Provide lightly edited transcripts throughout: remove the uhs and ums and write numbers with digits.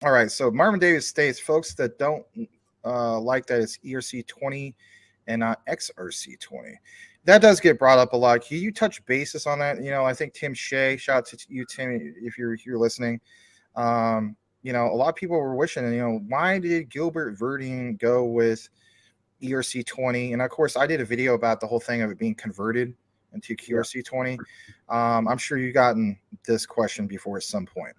All right. So Marvin Davis states, folks that don't like that it's ERC-20 and not XRC-20. That does get brought up a lot. Can you touch basis on that? I think Tim Shea, shout out to you, Tim, if you're listening. A lot of people were wishing, why did Gilbert Verdine go with ERC-20? And of course, I did a video about the whole thing of it being converted into QRC-20. I'm sure you've gotten this question before at some point.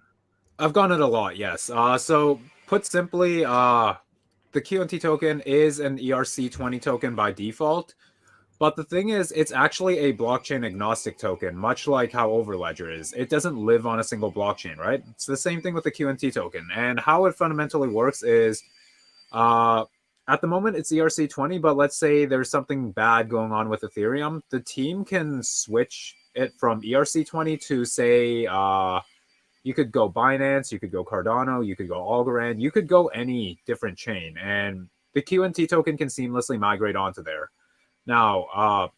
I've gotten it a lot, yes. So put simply, the QNT token is an ERC-20 token by default. But the thing is, it's actually a blockchain agnostic token, much like how Overledger is. It doesn't live on a single blockchain, right? It's the same thing with the QNT token. And how it fundamentally works is, at the moment, it's ERC-20, but let's say there's something bad going on with Ethereum. The team can switch it from ERC-20 to, say, you could go Binance, you could go Cardano, you could go Algorand, you could go any different chain. And the QNT token can seamlessly migrate onto there. Now,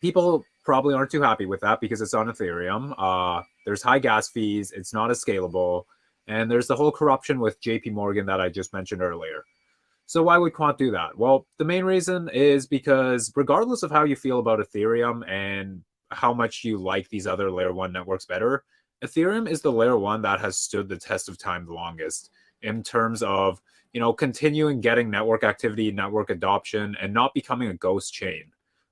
people probably aren't too happy with that because it's on Ethereum. There's high gas fees. It's not as scalable. And there's the whole corruption with JP Morgan that I just mentioned earlier. So why would Quant do that? Well, the main reason is because regardless of how you feel about Ethereum and how much you like these other layer 1 networks better, Ethereum is the layer 1 that has stood the test of time the longest in terms of continuing getting network activity, network adoption, and not becoming a ghost chain.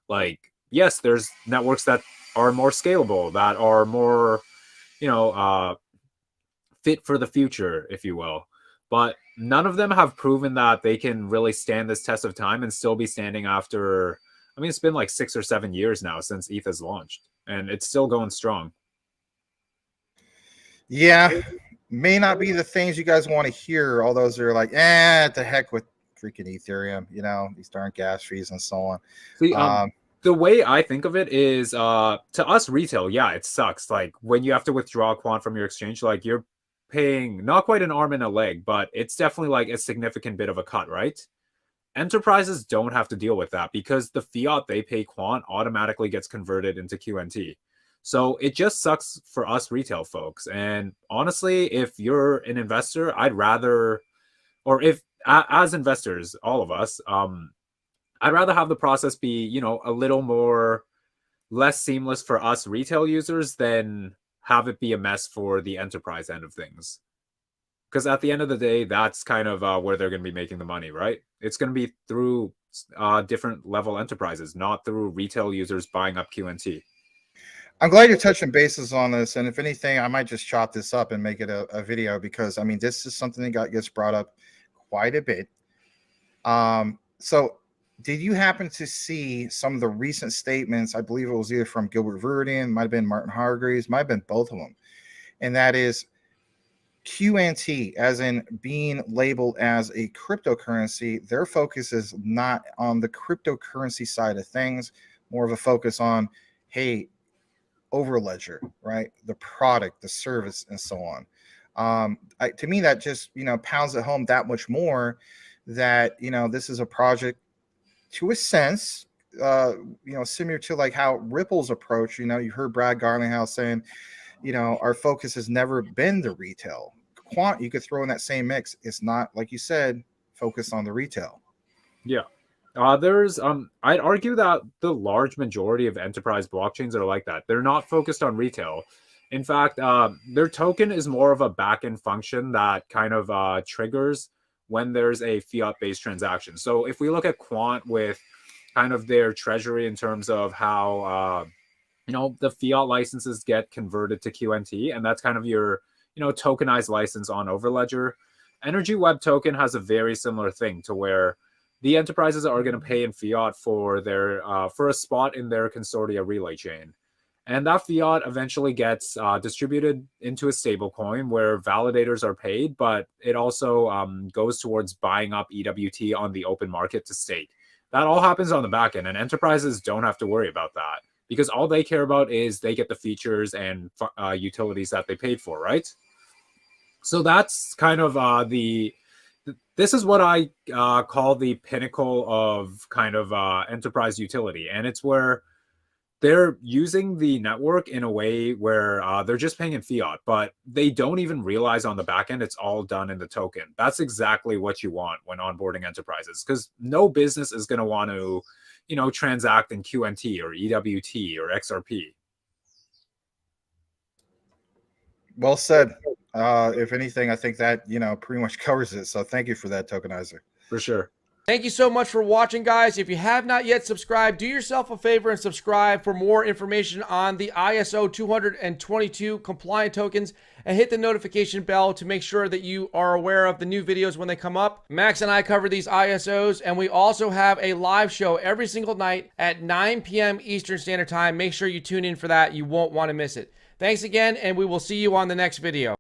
Like, yes, there's networks that are more scalable, that are more, fit for the future, if you will. But none of them have proven that they can really stand this test of time and still be standing after, it's been like 6 or 7 years now since ETH has launched, and it's still going strong. Yeah. May not be the things you guys want to hear. All those are like, the heck with freaking Ethereum, these darn gas fees and so on. See, the way I think of it is, to us retail, yeah, it sucks. Like when you have to withdraw Quant from your exchange, like you're paying not quite an arm and a leg, but it's definitely like a significant bit of a cut, right? Enterprises don't have to deal with that because the fiat they pay Quant automatically gets converted into QNT. So it just sucks for us retail folks. And honestly, if you're an investor, I'd rather, or if as investors, all of us, I'd rather have the process be, a little more less seamless for us retail users than have it be a mess for the enterprise end of things. Because at the end of the day, that's kind of where they're going to be making the money, right? It's going to be through different level enterprises, not through retail users buying up QNT. I'm glad you're touching bases on this, and if anything, I might just chop this up and make it a video because this is something that gets brought up quite a bit. So, did you happen to see some of the recent statements? I believe it was either from Gilbert Verdine, might have been Martin Hargreaves, might have been both of them, and that is QNT, as in being labeled as a cryptocurrency. Their focus is not on the cryptocurrency side of things, more of a focus on, hey, Overledger, right? The product, the service, and so on. To me, that just pounds it home that much more that this is a project, to a sense, similar to like how Ripple's approach. You heard Brad Garlinghouse saying, our focus has never been the retail. Quant, you could throw in that same mix. It's not, like you said, focused on the retail. Yeah. I'd argue that the large majority of enterprise blockchains are like that. They're not focused on retail. In fact, their token is more of a backend function that kind of triggers when there's a fiat-based transaction. So if we look at Quant with kind of their treasury in terms of how, the fiat licenses get converted to QNT, and that's kind of your, tokenized license on Overledger. Energy Web token has a very similar thing to where the enterprises are going to pay in fiat for their for a spot in their consortia relay chain. And that fiat eventually gets distributed into a stable coin where validators are paid, but it also goes towards buying up EWT on the open market to stake. That all happens on the back end, and enterprises don't have to worry about that because all they care about is they get the features and utilities that they paid for, right? So that's kind of this is what I call the pinnacle of kind of enterprise utility. And it's where they're using the network in a way where they're just paying in fiat, but they don't even realize on the back end it's all done in the token. That's exactly what you want when onboarding enterprises, because no business is going to want to, you know, transact in QNT or EWT or XRP. Well said. If anything, I think that, you know, pretty much covers it. So thank you for that, Tokenicer. For sure. Thank you so much for watching, guys. If you have not yet subscribed, do yourself a favor and subscribe for more information on the ISO 222 compliant tokens, and hit the notification bell to make sure that you are aware of the new videos when they come up. Max and I cover these ISOs, and we also have a live show every single night at 9 p.m. Eastern Standard Time. Make sure you tune in for that. You won't want to miss it. Thanks again, and we will see you on the next video.